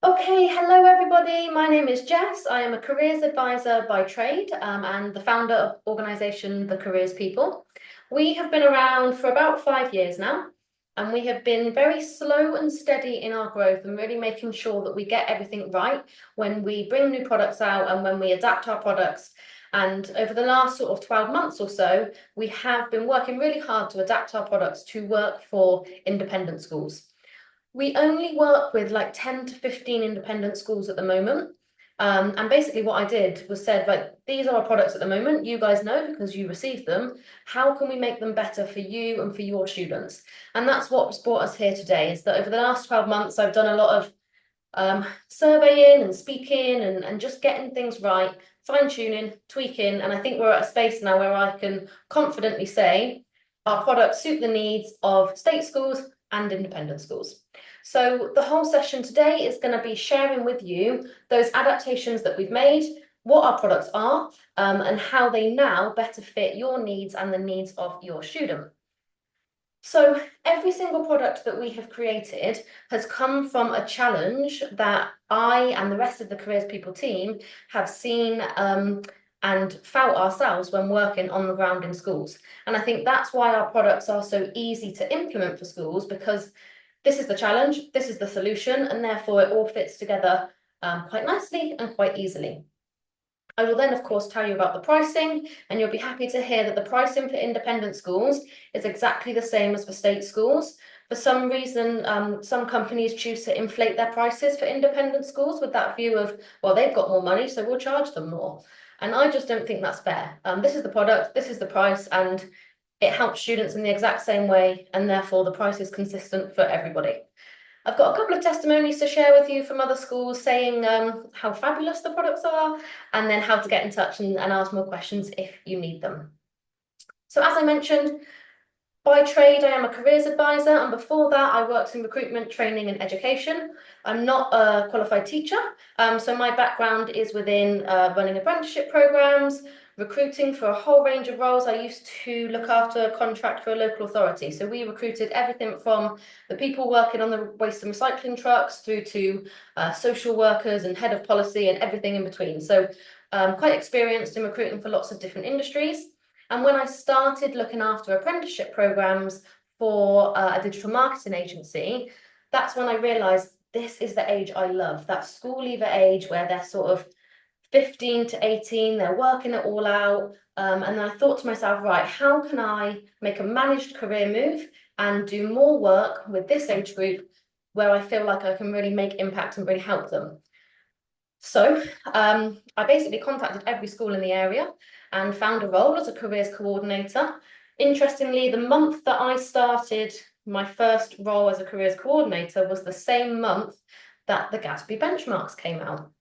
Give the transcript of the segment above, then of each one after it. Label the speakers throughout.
Speaker 1: Okay, hello everybody. My name is Jess. I am a careers advisor by trade, and the founder of organisation The Careers People. We have been around for about 5 years now, and we have been very slow and steady in our growth and really making sure that we get everything right when we bring new products out and when we adapt our products. And over the last sort of 12 months or so, we have been working really hard to adapt our products to work for independent schools. We only work with like 10 to 15 independent schools at the moment. And basically what I did was said, like, these are our products at the moment. You guys know because you received them. How can we make them better for you and for your students? And that's what's brought us here today, is that over the last 12 months, I've done a lot of surveying and speaking and just getting things right, fine-tuning, tweaking. And I think we're at a space now where I can confidently say our products suit the needs of state schools and independent schools. So the whole session today is going to be sharing with you those adaptations that we've made, what our products are, and how they now better fit your needs and the needs of your student. So every single product that we have created has come from a challenge that I and the rest of the Careers People team have seen and felt ourselves when working on the ground in schools. And I think that's why our products are so easy to implement for schools, because this is the challenge, this is the solution, and therefore it all fits together quite nicely and quite easily. I will then, of course, tell you about the pricing, and you'll be happy to hear that the pricing for independent schools is exactly the same as for state schools. For some reason, some companies choose to inflate their prices for independent schools with that view of, well, they've got more money, so we'll charge them more. And I just don't think that's fair. This is the product, this is the price, and it helps students in the exact same way, and therefore the price is consistent for everybody. I've got a couple of testimonies to share with you from other schools saying how fabulous the products are, and then how to get in touch and ask more questions if you need them. So as I mentioned, by trade, I am a careers advisor, and before that, I worked in recruitment, training, and education. I'm not a qualified teacher, so my background is within running apprenticeship programs, recruiting for a whole range of roles. I used to look after a contract for a local authority, so we recruited everything from the people working on the waste and recycling trucks through to social workers and head of policy and everything in between. So quite experienced in recruiting for lots of different industries. And when I started looking after apprenticeship programs for a digital marketing agency, that's when I realized this is the age I love, that school leaver age where they're sort of 15 to 18, they're working it all out. And then I thought to myself, right, how can I make a managed career move and do more work with this age group where I feel like I can really make impact and really help them? So I basically contacted every school in the area and found a role as a careers coordinator. Interestingly, the month that I started my first role as a careers coordinator was the same month that the Gatsby benchmarks came out.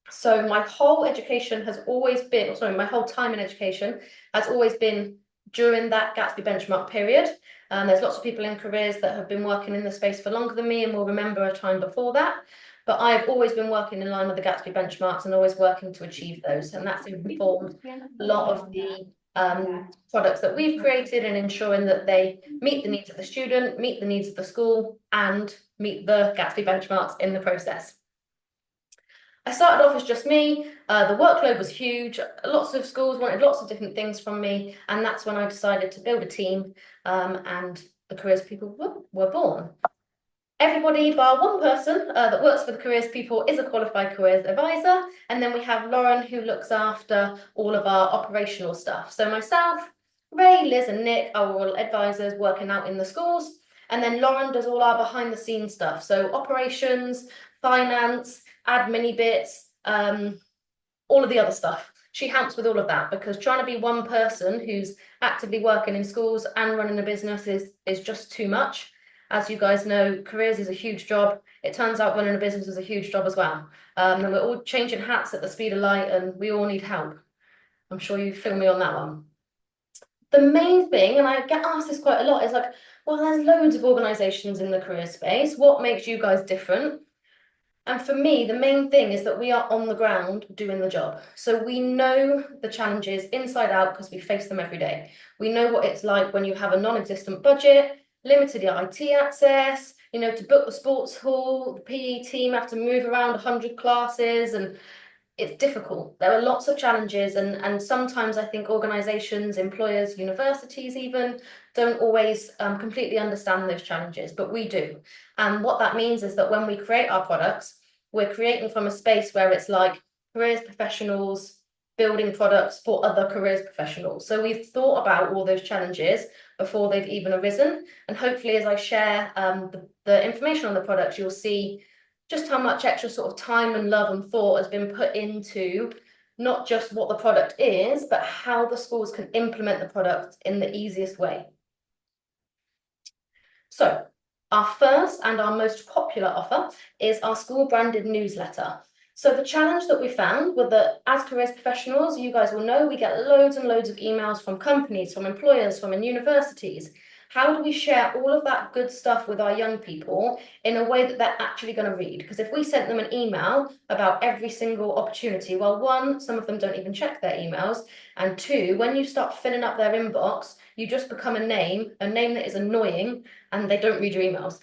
Speaker 1: So my whole education has always been, sorry, my whole time in education has always been during that Gatsby benchmark period. There's lots of people in careers that have been working in the space for longer than me and will remember a time before that. But I've always been working in line with the Gatsby benchmarks and always working to achieve those. And that's informed a lot of the products that we've created and ensuring that they meet the needs of the student, meet the needs of the school, and meet the Gatsby benchmarks in the process. I started off as just me. The workload was huge. Lots of schools wanted lots of different things from me. And that's when I decided to build a team, and the Careers People were born. Everybody bar one person that works for the Careers People is a qualified careers advisor. And then we have Lauren, who looks after all of our operational stuff. So myself, Ray, Liz, and Nick are all advisors working out in the schools. And then Lauren does all our behind the scenes stuff. So operations, finance, admin bits, all of the other stuff. She helps with all of that, because trying to be one person who's actively working in schools and running a business is just too much. As you guys know, careers is a huge job. It turns out running a business is a huge job as well. And we're all changing hats at the speed of light, and we all need help. I'm sure you feel me on that one. The main thing, and I get asked this quite a lot, is like, well, there's loads of organizations in the career space. What makes you guys different? And for me, the main thing is that we are on the ground doing the job. So we know the challenges inside out because we face them every day. We know what it's like when you have a non-existent budget, limited IT access, You know, to book the sports hall, the PE team have to move around 100 classes, and it's difficult. There are lots of challenges, and sometimes I think organizations, employers, universities even don't always completely understand those challenges, but we do. And what that means is that when we create our products, we're creating from a space where it's like careers professionals building products for other careers professionals. So we've thought about all those challenges before they've even arisen. And hopefully, as I share the information on the products, you'll see just how much extra sort of time and love and thought has been put into not just what the product is, but how the schools can implement the product in the easiest way. So our first and our most popular offer is our school branded newsletter. So the challenge that we found was that as careers professionals, you guys will know, we get loads and loads of emails from companies, from employers, from universities. How do we share all of that good stuff with our young people in a way that they're actually going to read? Because if we sent them an email about every single opportunity, well, one, some of them don't even check their emails. And two, when you start filling up their inbox, you just become a name that is annoying, and they don't read your emails.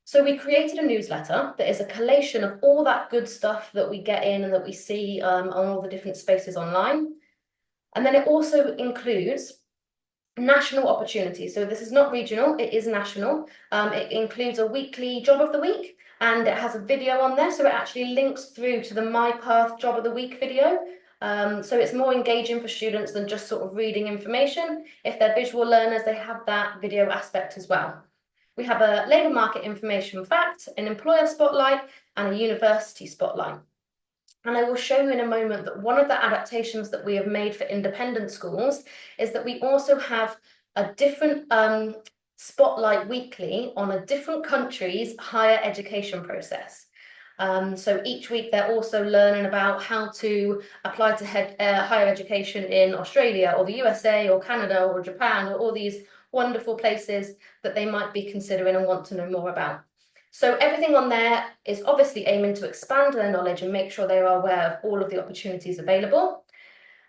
Speaker 1: So we created a newsletter that is a collation of all that good stuff that we get in and that we see on all the different spaces online. And then it also includes national opportunities. So this is not regional, it is national. It includes a weekly job of the week, and it has a video on there. So it actually links through to the My Path job of the week video. So it's more engaging for students than just sort of reading information. If they're visual learners, they have that video aspect as well. We have a labour market information fact, an employer spotlight, and a university spotlight. And I will show you in a moment that one of the adaptations that we have made for independent schools is that we also have a different spotlight weekly on a different country's higher education process. So each week they're also learning about how to apply to higher education in Australia or the USA or Canada or Japan or all these wonderful places that they might be considering and want to know more about. So everything on there is obviously aiming to expand their knowledge and make sure they are aware of all of the opportunities available.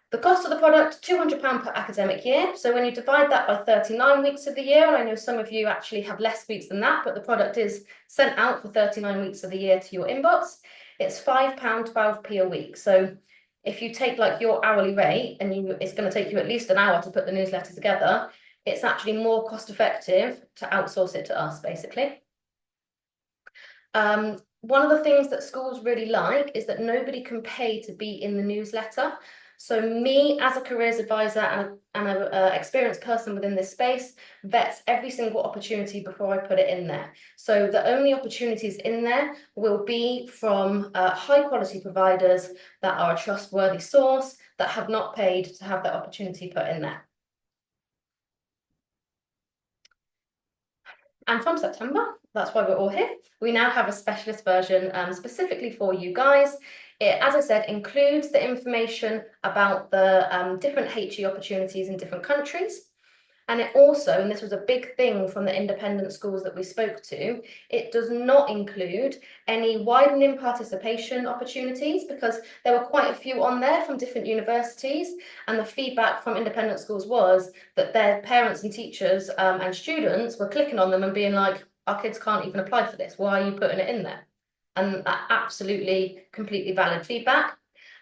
Speaker 1: The cost of the product, £200 per academic year. So when you divide that by 39 weeks of the year, and I know some of you actually have less weeks than that, but the product is sent out for 39 weeks of the year to your inbox, it's £5, 12p a week. So if you take like your hourly rate and it's going to take you at least an hour to put the newsletter together, it's actually more cost effective to outsource it to us, basically. One of the things that schools really like is that nobody can pay to be in the newsletter. So me as a careers advisor and an experienced person within this space vets every single opportunity before I put it in there. So the only opportunities in there will be from high quality providers that are a trustworthy source that have not paid to have that opportunity put in there. And from September, that's why we're all here, we now have a specialist version specifically for you guys. It, as I said, includes the information about the different HE opportunities in different countries. And it also, and this was a big thing from the independent schools that we spoke to, it does not include any widening participation opportunities, because there were quite a few on there from different universities, and the feedback from independent schools was that their parents and teachers and students were clicking on them and being like, our kids can't even apply for this, why are you putting it in there? And absolutely, completely valid feedback.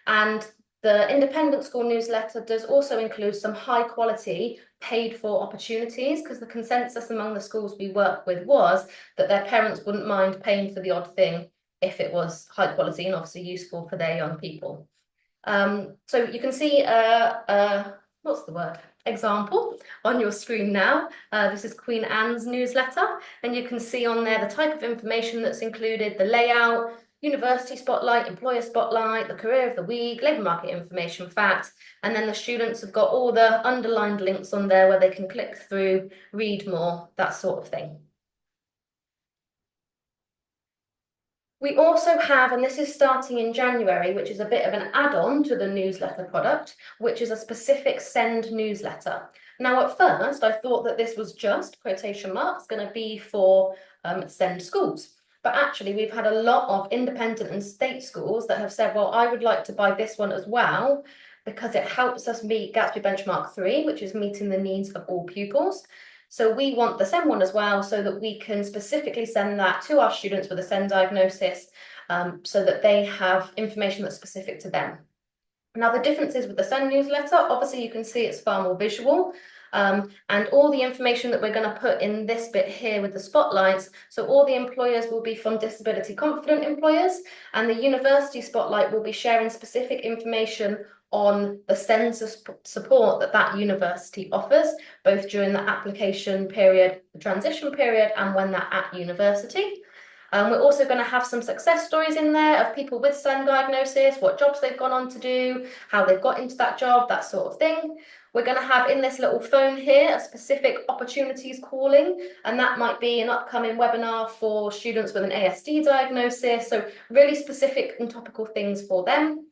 Speaker 1: And the independent school newsletter does also include some high quality paid for opportunities, because the consensus among the schools we work with was that their parents wouldn't mind paying for the odd thing if it was high quality and obviously useful for their young people. So you can see what's the word? Example on your screen now. This is Queen Anne's newsletter, and you can see on there the type of information that's included, the layout, university spotlight, employer spotlight, the career of the week, labour market information fact, and then the students have got all the underlined links on there where they can click through, read more, that sort of thing. We also have, and this is starting in January, which is a bit of an add-on to the newsletter product, which is a specific send newsletter. Now, at first, I thought that this was just, quotation marks, going to be for send schools. But actually, we've had a lot of independent and state schools that have said, well, I would like to buy this one as well, because it helps us meet Gatsby Benchmark 3, which is meeting the needs of all pupils. So we want the SEND one as well, so that we can specifically send that to our students with a SEND diagnosis, so that they have information that's specific to them. Now, the differences with the SEND newsletter, obviously you can see it's far more visual, and all the information that we're going to put in this bit here with the spotlights, so all the employers will be from disability confident employers, and the university spotlight will be sharing specific information on the SEND support that that university offers, both during the application period, the transition period, and when they're at university. We're also going to have some success stories in there of people with SEND diagnosis, what jobs they've gone on to do, how they've got into that job, that sort of thing. We're going to have in this little phone here a specific opportunities calling, and that might be an upcoming webinar for students with an ASD diagnosis, so really specific and topical things for them.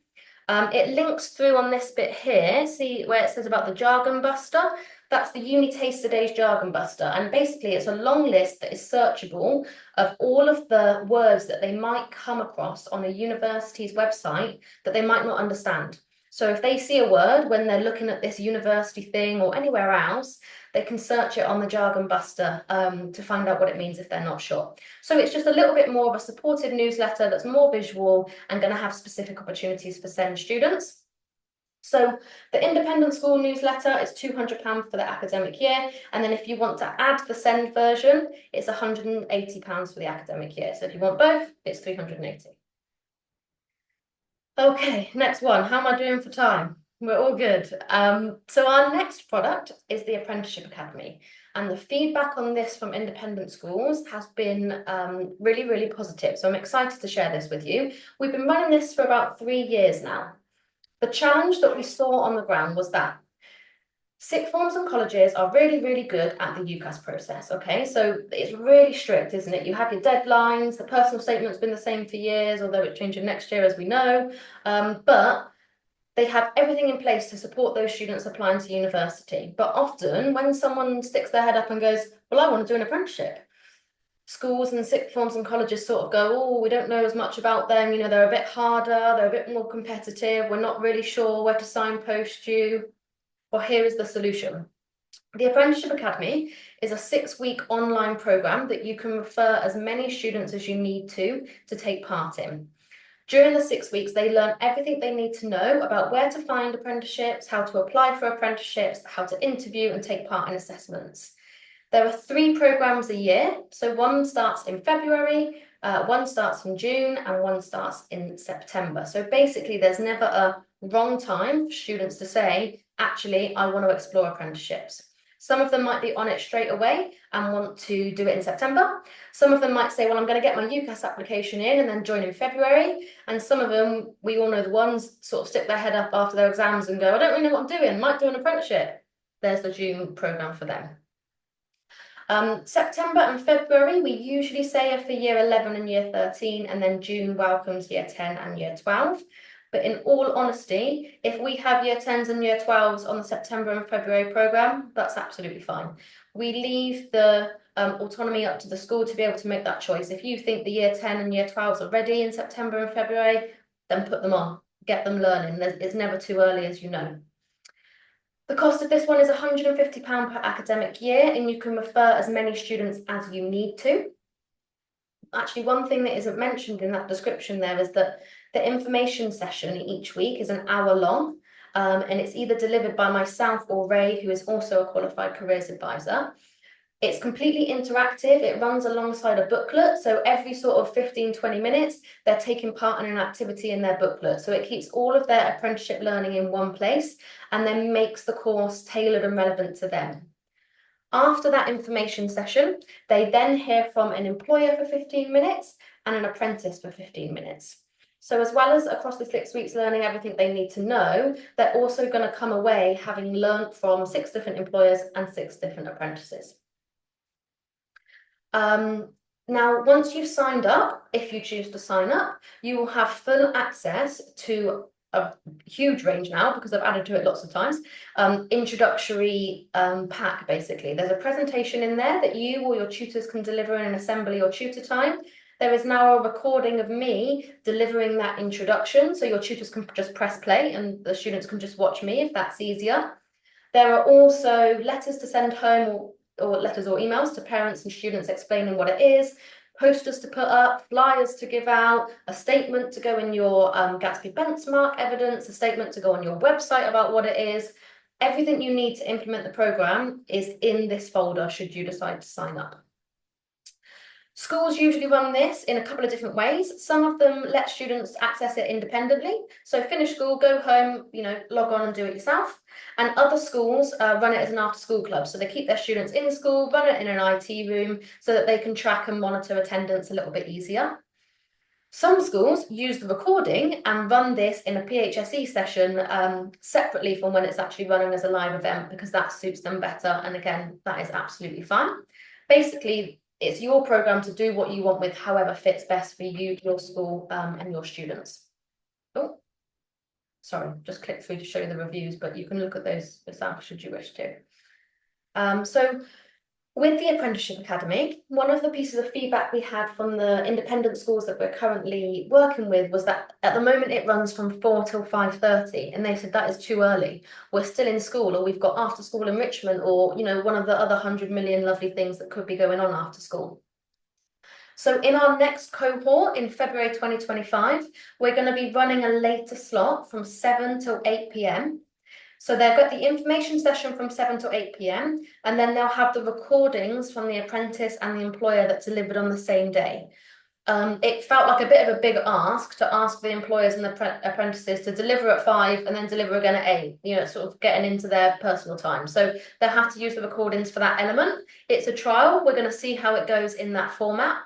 Speaker 1: It links through on this bit here, see where it says about the Jargon Buster? That's the Uni Taster Days Jargon Buster, and basically it's a long list that is searchable of all of the words that they might come across on a university's website that they might not understand. So if they see a word when they're looking at this university thing or anywhere else, they can search it on the Jargon Buster to find out what it means if they're not sure. So it's just a little bit more of a supportive newsletter that's more visual and going to have specific opportunities for SEND students. So the independent school newsletter is £200 for the academic year, and then if you want to add the SEND version, it's £180 for the academic year. So if you want both, it's £380. Okay, next one. How am I doing for time? We're all good. So our next product is the Apprenticeship Academy, and the feedback on this from independent schools has been really, really positive. So I'm excited to share this with you. We've been running this for about 3 years now. The challenge that we saw on the ground was that sixth forms and colleges are really, really good at the UCAS process, okay? So it's really strict, isn't it? You have your deadlines, the personal statement's been the same for years, although it's changing next year, as we know. But they have everything in place to support those students applying to university. But often when someone sticks their head up and goes, well, I want to do an apprenticeship, schools and sixth forms and colleges sort of go, oh, we don't know as much about them, you know, they're a bit harder, they're a bit more competitive, we're not really sure where to signpost you. Well, here is the solution. The Apprenticeship Academy is a 6-week online program that you can refer as many students as you need to take part in. During the 6 weeks, they learn everything they need to know about where to find apprenticeships, how to apply for apprenticeships, how to interview and take part in assessments. There are 3 programs a year, so one starts in February, one starts in June, and one starts in September. So basically, there's never a wrong time for students to say, actually, I want to explore apprenticeships. Some of them might be on it straight away and want to do it in September. Some of them might say, well, I'm going to get my UCAS application in and then join in February. And some of them, we all know the ones, sort of stick their head up after their exams and go, I don't really know what I'm doing, might do an apprenticeship. There's the June program for them. September and February, we usually say are for year 11 and year 13, and then June welcomes year 10 and year 12. But in all honesty, if we have year 10s and year 12s on the September and February programme, that's absolutely fine. We leave the autonomy up to the school to be able to make that choice. If you think the year 10 and year 12s are ready in September and February, then put them on, get them learning. It's never too early, as you know. The cost of this one is £150 per academic year, and you can refer as many students as you need to. Actually, one thing that isn't mentioned in that description there is that the information session each week is an hour long, and it's either delivered by myself or Ray, who is also a qualified careers advisor. It's completely interactive. It runs alongside a booklet. So every sort of 15-20 minutes, they're taking part in an activity in their booklet. So it keeps all of their apprenticeship learning in one place and then makes the course tailored and relevant to them. After that information session, they then hear from an employer for 15 minutes and an apprentice for 15 minutes. So as well as across the 6 weeks learning everything they need to know, they're also going to come away having learned from 6 different employers and 6 different apprentices. Now, once you've signed up, if you choose to sign up, you will have full access to a huge range now, because I've added to it lots of times, introductory pack, basically. There's a presentation in there that you or your tutors can deliver in an assembly or tutor time. There is now a recording of me delivering that introduction, so your tutors can just press play and the students can just watch me if that's easier. There are also letters to send home, or or emails to parents and students explaining what it is, posters to put up, flyers to give out, a statement to go in your Gatsby benchmark evidence, a statement to go on your website about what it is. Everything you need to implement the program is in this folder should you decide to sign up. Schools usually run this in a couple of different ways. Some of them let students access it independently. So finish school, go home, log on and do it yourself. And other schools run it as an after-school club. So they keep their students in school, run it in an IT room so that they can track and monitor attendance a little bit easier. Some schools use the recording and run this in a PHSE session separately from when it's actually running as a live event because that suits them better. And again, that is absolutely fine. Basically, it's your program to do what you want with, however fits best for you, your school, and your students. Oh, sorry, just click through to show you the reviews, but you can look at those yourself should you wish to. So with the Apprenticeship Academy, one of the pieces of feedback we had from the independent schools that we're currently working with was that at the moment it runs from 4 till 5:30, and they said that is too early. We're still in school, or we've got after school enrichment, or one of the other 100 million lovely things that could be going on after school. So in our next cohort in February 2025, we're going to be running a later slot from 7 till 8 p.m. So they've got the information session from 7 to 8 p.m. and then they'll have the recordings from the apprentice and the employer that's delivered on the same day. It felt like a bit of a big ask to ask the employers and the apprentices to deliver at 5 and then deliver again at 8, sort of getting into their personal time. So they'll have to use the recordings for that element. It's a trial. We're going to see how it goes in that format.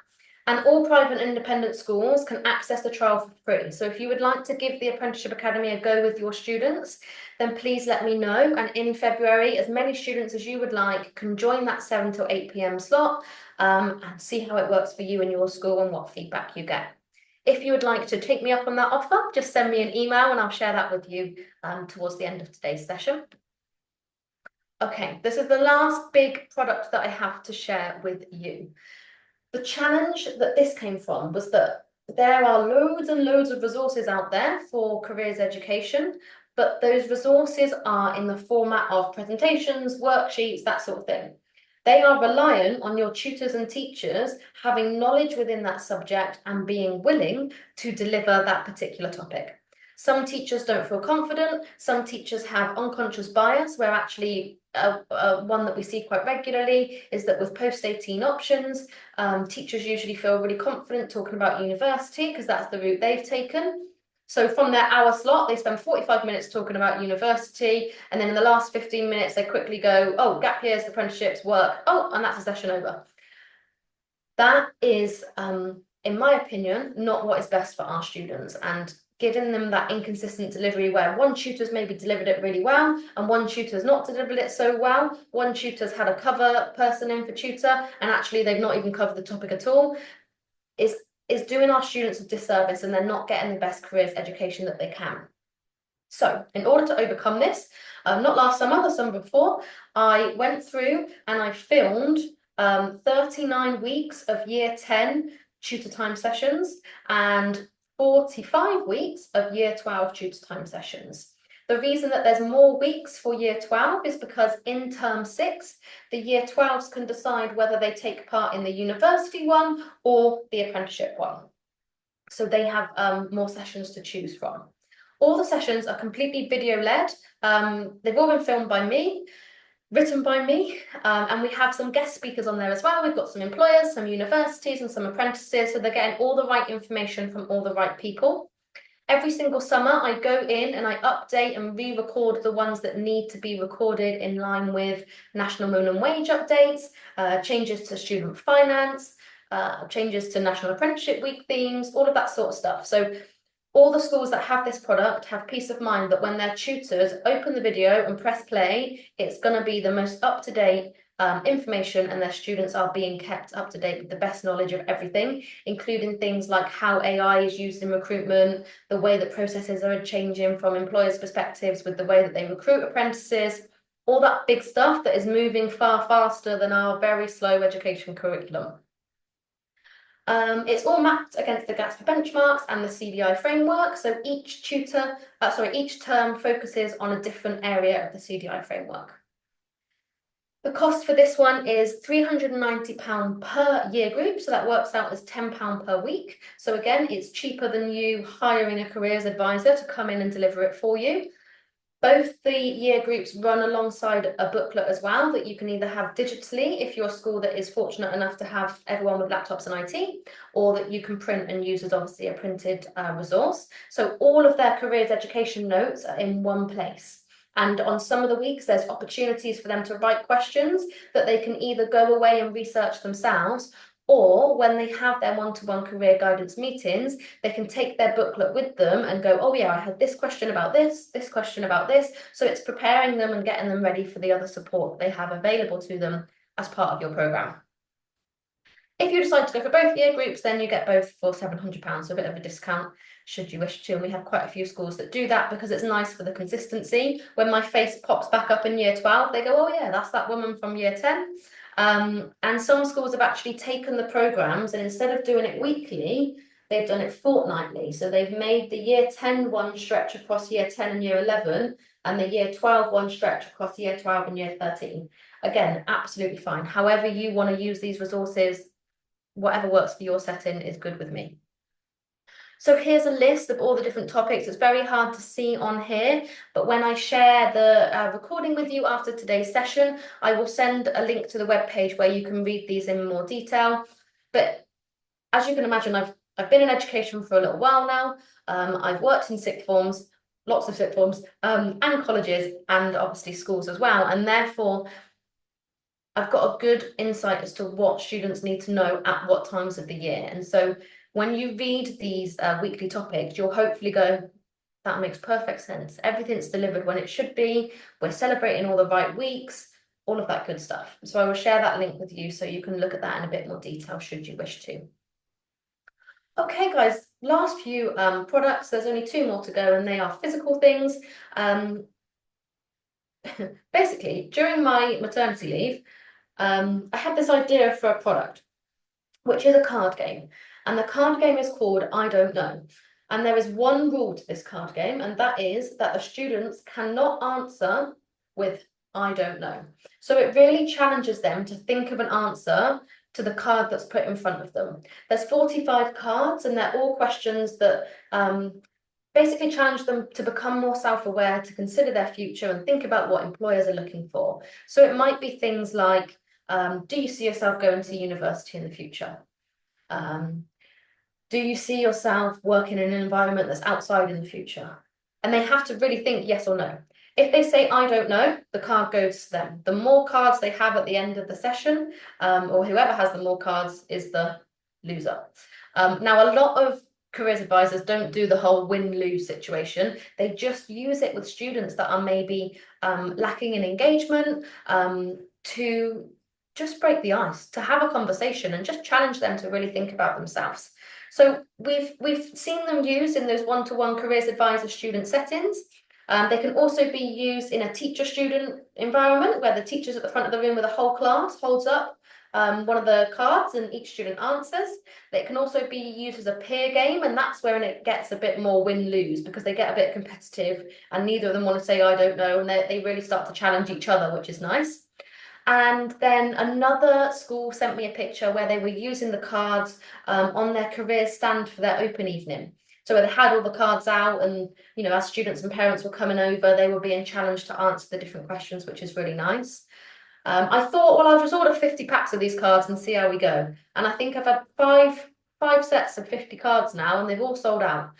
Speaker 1: And all private and independent schools can access the trial for free. So if you would like to give the Apprenticeship Academy a go with your students, then please let me know. And in February, as many students as you would like can join that 7 till 8 p.m. slot and see how it works for you and your school and what feedback you get. If you would like to take me up on that offer, just send me an email and I'll share that with you towards the end of today's session. Okay, this is the last big product that I have to share with you. The challenge that this came from was that there are loads and loads of resources out there for careers education, but those resources are in the format of presentations, worksheets, that sort of thing. They are reliant on your tutors and teachers having knowledge within that subject and being willing to deliver that particular topic. Some teachers don't feel confident. Some teachers have unconscious bias, where actually one that we see quite regularly is that with post-18 options, teachers usually feel really confident talking about university because that's the route they've taken. So from their hour slot, they spend 45 minutes talking about university, and then in the last 15 minutes, they quickly go, oh, gap years, apprenticeships, work, oh, and that's a session over. That is, in my opinion, not what is best for our students, and giving them that inconsistent delivery where one tutor's maybe delivered it really well and one tutor's not delivered it so well, one tutor's had a cover person in for tutor and actually they've not even covered the topic at all, is doing our students a disservice, and they're not getting the best careers education that they can. So in order to overcome this, not last summer, the summer before, I went through and I filmed 39 weeks of year 10 tutor time sessions and 45 weeks of year 12 tutor time sessions. The reason that there's more weeks for year 12 is because in term 6, the year 12s can decide whether they take part in the university one or the apprenticeship one. So they have more sessions to choose from. All the sessions are completely video-led. They've all been filmed by me, written by me, and we have some guest speakers on there as well. We've got some employers, some universities, and some apprentices, so they're getting all the right information from all the right people. Every single summer, I go in and I update and re-record the ones that need to be recorded in line with national minimum wage updates, changes to student finance, changes to National Apprenticeship Week themes, all of that sort of stuff. So all the schools that have this product have peace of mind that when their tutors open the video and press play, it's going to be the most up-to-date information, and their students are being kept up to date with the best knowledge of everything, including things like how AI is used in recruitment, the way that processes are changing from employers' perspectives with the way that they recruit apprentices, all that big stuff that is moving far faster than our very slow education curriculum. It's all mapped against the Gatsby benchmarks and the CDI framework. So each term focuses on a different area of the CDI framework. The cost for this one is £390 per year group, so that works out as £10 per week. So again, it's cheaper than you hiring a careers advisor to come in and deliver it for you. Both the year groups run alongside a booklet as well that you can either have digitally if you're a school that is fortunate enough to have everyone with laptops and IT, or that you can print and use as obviously a printed resource. So all of their careers education notes are in one place. And on some of the weeks, there's opportunities for them to write questions that they can either go away and research themselves, or when they have their one-to-one career guidance meetings, they can take their booklet with them and go, oh yeah, I had this question about this question about this. So it's preparing them and getting them ready for the other support they have available to them as part of your programme. If you decide to go for both year groups, then you get both for £700, so a bit of a discount should you wish to. And we have quite a few schools that do that because it's nice for the consistency. When my face pops back up in year 12, they go, oh yeah, that's that woman from year 10. And some schools have actually taken the programmes and instead of doing it weekly, they've done it fortnightly. So they've made the year 10 one stretch across year 10 and year 11, and the year 12 one stretch across year 12 and year 13. Again, absolutely fine. However you want to use these resources, whatever works for your setting is good with me. So here's a list of all the different topics. It's very hard to see on here, but when I share the recording with you after today's session, I will send a link to the webpage where you can read these in more detail. But as you can imagine, I've been in education for a little while now. I've worked in sixth forms, lots of sixth forms, and colleges, and obviously schools as well. And therefore, I've got a good insight as to what students need to know at what times of the year. And so when you read these weekly topics, you'll hopefully go, that makes perfect sense. Everything's delivered when it should be. We're celebrating all the right weeks, all of that good stuff. So I will share that link with you so you can look at that in a bit more detail should you wish to. Okay, guys, last few products. There's only 2 more to go, and they are physical things. Basically, during my maternity leave, I had this idea for a product, which is a card game. And the card game is called I Don't Know. And there is one rule to this card game, and that is that the students cannot answer with I don't know. So it really challenges them to think of an answer to the card that's put in front of them. There's 45 cards, and they're all questions that basically challenge them to become more self-aware, to consider their future and think about what employers are looking for. So it might be things like, do you see yourself going to university in the future? Do you see yourself working in an environment that's outside in the future? And they have to really think yes or no. If they say, I don't know, the card goes to them. The more cards they have at the end of the session, or whoever has the more cards is the loser. Now, a lot of careers advisors don't do the whole win-lose situation. They just use it with students that are maybe lacking in engagement, to just break the ice, to have a conversation and just challenge them to really think about themselves. So we've seen them used in those one-to-one careers advisor student settings. They can also be used in a teacher-student environment where the teacher's at the front of the room with a whole class, holds up one of the cards and each student answers. They can also be used as a peer game, and that's where it gets a bit more win-lose because they get a bit competitive and neither of them want to say I don't know, and they really start to challenge each other, which is nice. And then another school sent me a picture where they were using the cards on their career stand for their open evening. So where they had all the cards out and, you know, as students and parents were coming over, they were being challenged to answer the different questions, which is really nice. I thought, well, I'll just order 50 packs of these cards and see how we go. And I think I've had five sets of 50 cards now, and they've all sold out.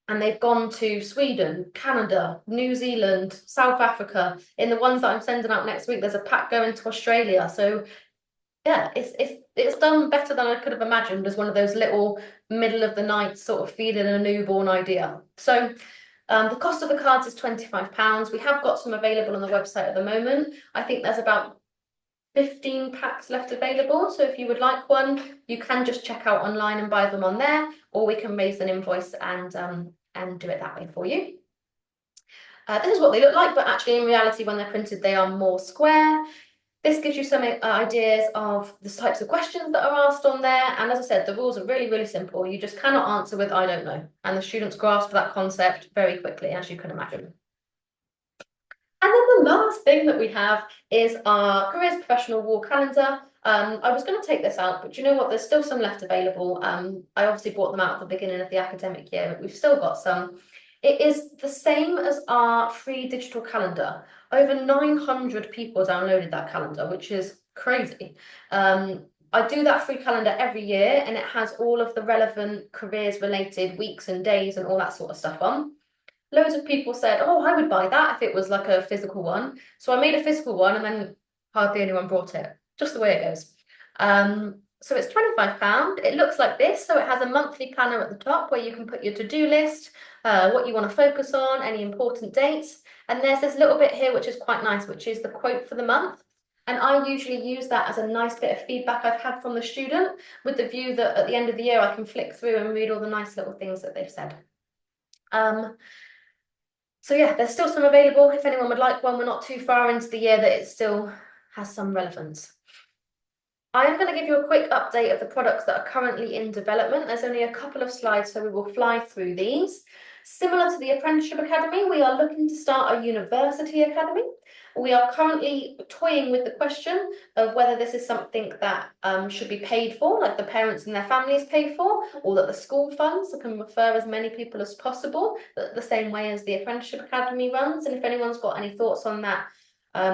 Speaker 1: And they've gone to Sweden, Canada, New Zealand, South Africa. In the ones that I'm sending out next week, there's a pack going to Australia. So yeah, it's done better than I could have imagined as one of those little middle of the night sort of feeding a newborn idea. So the cost of the cards is £25. We have got some available on the website at the moment. I think there's about 15 packs left available. So if you would like one, you can just check out online and buy them on there, or we can raise an invoice and do it that way for you. This is what they look like, but actually in reality, when they're printed, they are more square. This gives you some ideas of the types of questions that are asked on there. And as I said, the rules are really, really simple. You just cannot answer with I don't know. And the students grasp that concept very quickly, as you can imagine. And then the last thing that we have is our Careers Professional wall calendar. I was going to take this out, but you know what? There's still some left available. I obviously bought them out at the beginning of the academic year, but we've still got some. It is the same as our free digital calendar. Over 900 people downloaded that calendar, which is crazy. I do that free calendar every year, and it has all of the relevant careers related weeks and days and all that sort of stuff on. Loads of people said, oh, I would buy that if it was like a physical one. So I made a physical one, and then hardly anyone brought it. Just the way it goes. So it's £25. It looks like this. So it has a monthly planner at the top where you can put your to-do list, what you want to focus on, any important dates. And there's this little bit here, which is quite nice, which is the quote for the month. And I usually use that as a nice bit of feedback I've had from the student, with the view that at the end of the year, I can flick through and read all the nice little things that they've said. So yeah, there's still some available if anyone would like one. We're not too far into the year that it still has some relevance. I am going to give you a quick update of the products that are currently in development. There's only a couple of slides, so we will fly through these. Similar to the Apprenticeship Academy, we are looking to start a University Academy. We are currently toying with the question of whether this is something that should be paid for, like the parents and their families pay for, or that the school funds can refer as many people as possible, the same way as the Apprenticeship Academy runs. And if anyone's got any thoughts on that,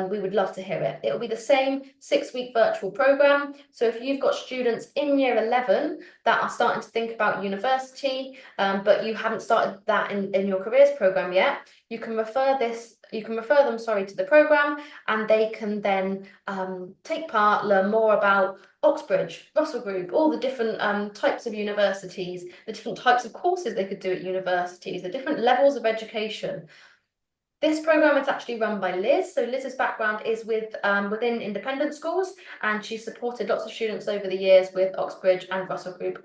Speaker 1: we would love to hear it. It'll be the same 6-week virtual program. So if you've got students in year 11 that are starting to think about university, but you haven't started that in your careers program yet, you can refer them, to the program, and they can then take part, learn more about Oxbridge, Russell Group, all the different types of universities, the different types of courses they could do at universities, the different levels of education. This program is actually run by Liz. So Liz's background is within independent schools, and she's supported lots of students over the years with Oxbridge and Russell Group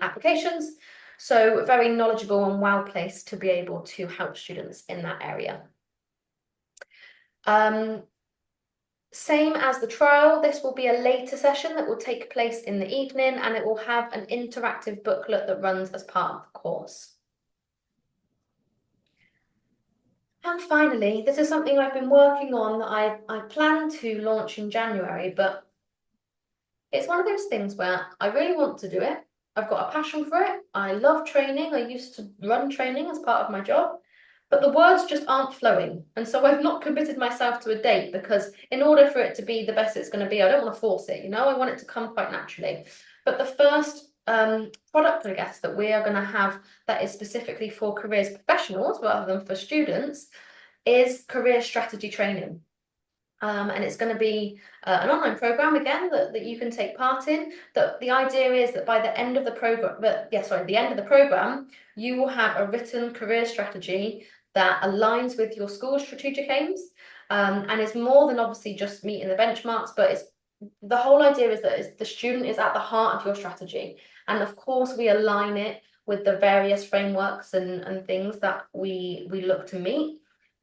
Speaker 1: applications. So very knowledgeable and well placed to be able to help students in that area. Same as the trial, this will be a later session that will take place in the evening, and it will have an interactive booklet that runs as part of the course. And finally, this is something I've been working on that I plan to launch in January, but it's one of those things where I really want to do it. I've got a passion for it. I love training. I used to run training as part of my job, but the words just aren't flowing. And so I've not committed myself to a date, because in order for it to be the best it's going to be, I don't want to force it, I want it to come quite naturally. But the first product, I guess, that we are going to have that is specifically for careers professionals rather than for students is career strategy training. And it's going to be an online program again that you can take part in. The idea is that by the end of the program, you will have a written career strategy that aligns with your school's strategic aims, and is more than obviously just meeting the benchmarks, but the whole idea is that the student is at the heart of your strategy. And of course, we align it with the various frameworks and things that we look to meet,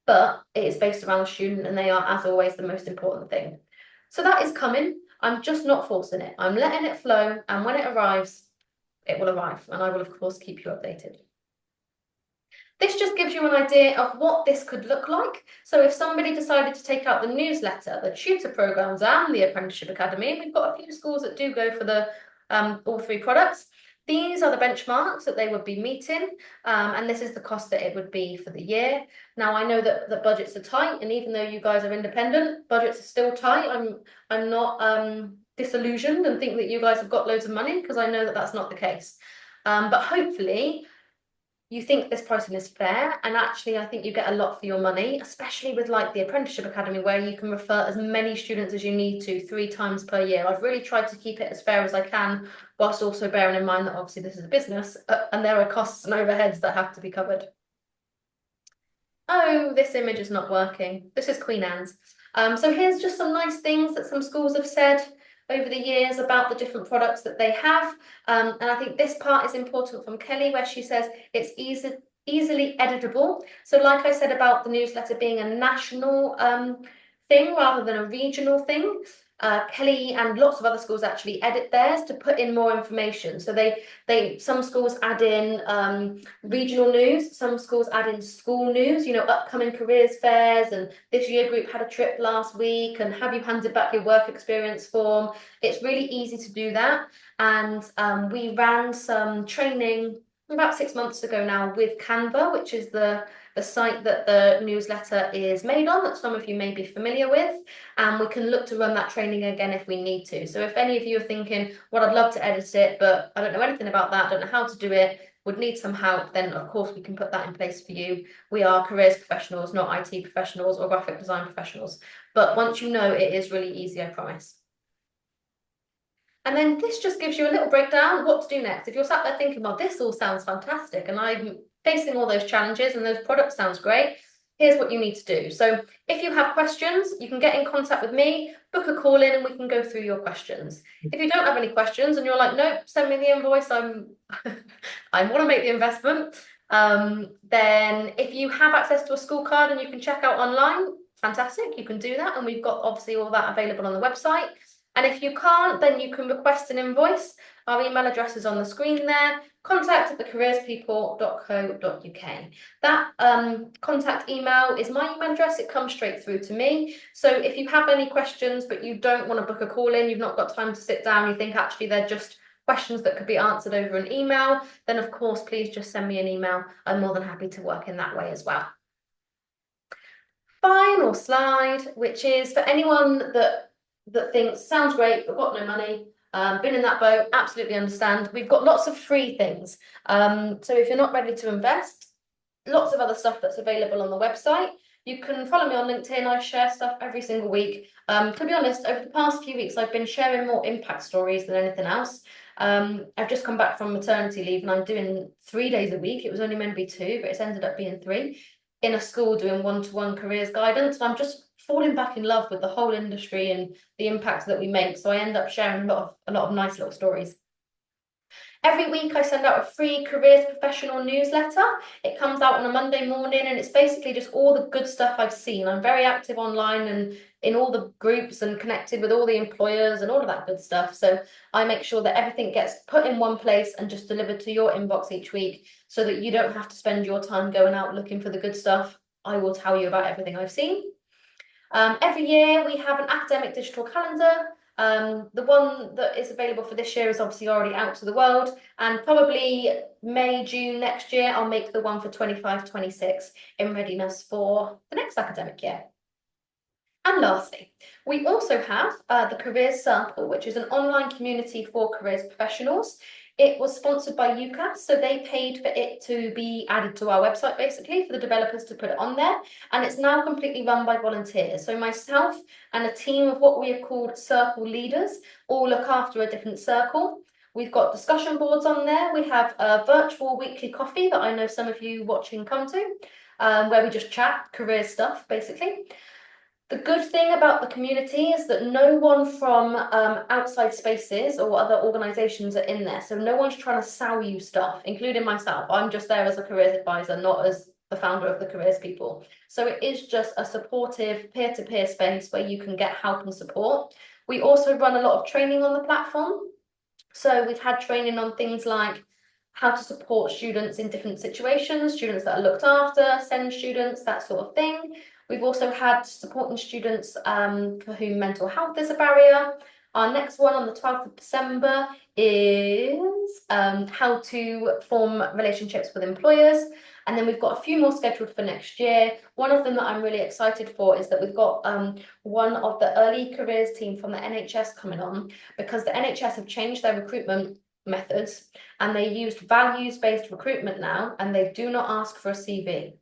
Speaker 1: but it is based around the student, and they are, as always, the most important thing. So that is coming. I'm just not forcing it. I'm letting it flow, and when it arrives, it will arrive, and I will, of course, keep you updated. This just gives you an idea of what this could look like. So if somebody decided to take out the newsletter, the tutor programs, and the Apprenticeship Academy, we've got a few schools that do go for the all 3 products. These are the benchmarks that they would be meeting, and this is the cost that it would be for the year. Now, I know that the budgets are tight, and even though you guys are independent, budgets are still tight. I'm not disillusioned and think that you guys have got loads of money, because I know that that's not the case. But hopefully, you think this pricing is fair, and actually I think you get a lot for your money, especially with like the Apprenticeship Academy, where you can refer as many students as you need to 3 times per year. I've really tried to keep it as fair as I can, whilst also bearing in mind that obviously this is a business, and there are costs and overheads that have to be covered. Oh, this image is not working. This is Queen Anne's. So here's just some nice things that some schools have said over the years about the different products that they have. And I think this part is important from Kelly, where she says it's easily editable. So like I said about the newsletter being a national thing rather than a regional thing, Kelly and lots of other schools actually edit theirs to put in more information. So some schools add in regional news, some schools add in school news, you know, upcoming careers fairs, and this year group had a trip last week, and have you handed back your work experience form? It's really easy to do that. And we ran some training about 6 months ago now with Canva, which is the site that the newsletter is made on, that some of you may be familiar with, and we can look to run that training again if we need to. So if any of you are thinking, well, I'd love to edit it, but I don't know anything about that, don't know how to do it, would need some help, then of course we can put that in place for you. We are careers professionals, not IT professionals or graphic design professionals. But once you know, it is really easy, I promise. And then this just gives you a little breakdown what to do next. If you're sat there thinking, well, this all sounds fantastic, and I'm facing all those challenges and those products sounds great, here's what you need to do. So if you have questions, you can get in contact with me, book a call in, and we can go through your questions. If you don't have any questions and you're like, nope, send me the invoice, I want to make the investment, then if you have access to a school card and you can check out online, fantastic, you can do that. And we've got obviously all that available on the website. And if you can't, then you can request an invoice. Our email address is on the screen there, contact@thecareerspeople.co.uk. That contact email is my email address. It comes straight through to me. So if you have any questions, but you don't want to book a call in, you've not got time to sit down, you think actually they're just questions that could be answered over an email, then of course, please just send me an email. I'm more than happy to work in that way as well. Final slide, which is for anyone that thinks sounds great but got no money, been in that boat, absolutely understand. We've got lots of free things. So if you're not ready to invest, lots of other stuff that's available on the website. You can follow me on LinkedIn. I share stuff every single week. To be honest, over the past few weeks, I've been sharing more impact stories than anything else. I've just come back from maternity leave and I'm doing 3 days a week. It was only meant to be 2, but it's ended up being 3 in a school doing one-to-one careers guidance. And I'm just falling back in love with the whole industry and the impact that we make. So I end up sharing a lot of nice little stories. Every week I send out a free careers professional newsletter. It comes out on a Monday morning and it's basically just all the good stuff I've seen. I'm very active online and in all the groups and connected with all the employers and all of that good stuff. So I make sure that everything gets put in one place and just delivered to your inbox each week so that you don't have to spend your time going out looking for the good stuff. I will tell you about everything I've seen. Every year we have an academic digital calendar. The one that is available for this year is obviously already out to the world, and probably May, June next year, I'll make the one for 25-26 in readiness for the next academic year. And lastly, we also have the Careers Circle, which is an online community for careers professionals. It was sponsored by UCAS, so they paid for it to be added to our website, basically, for the developers to put it on there. And it's now completely run by volunteers. So myself and a team of what we have called circle leaders all look after a different circle. We've got discussion boards on there. We have a virtual weekly coffee that I know some of you watching come to, where we just chat career stuff, basically. The good thing about the community is that no one from outside spaces or other organisations are in there. So no one's trying to sell you stuff, including myself. I'm just there as a careers advisor, not as the founder of the Careers People. So it is just a supportive peer-to-peer space where you can get help and support. We also run a lot of training on the platform. So we've had training on things like how to support students in different situations, students that are looked after, SEND students, that sort of thing. We've also had supporting students for whom mental health is a barrier. Our next one on the 12th of December is how to form relationships with employers. And then we've got a few more scheduled for next year. One of them that I'm really excited for is that we've got one of the early careers team from the NHS coming on, because the NHS have changed their recruitment methods and they used values-based recruitment now, and they do not ask for a CV.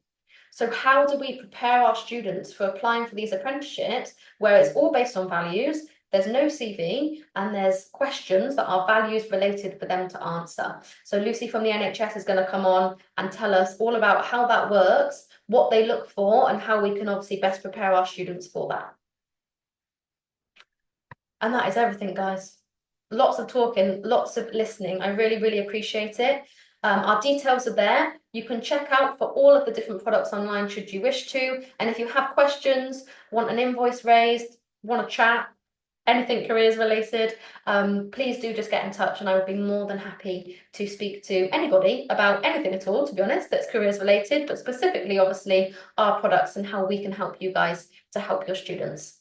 Speaker 1: So how do we prepare our students for applying for these apprenticeships where it's all based on values, there's no CV, and there's questions that are values related for them to answer? So Lucy from the NHS is going to come on and tell us all about how that works, what they look for, and how we can obviously best prepare our students for that. And that is everything, guys. Lots of talking, lots of listening. I really, really appreciate it. Our details are there. You can check out for all of the different products online should you wish to. And if you have questions, want an invoice raised, want to chat, anything careers related, please do just get in touch and I would be more than happy to speak to anybody about anything at all, to be honest, that's careers related, but specifically, obviously, our products and how we can help you guys to help your students.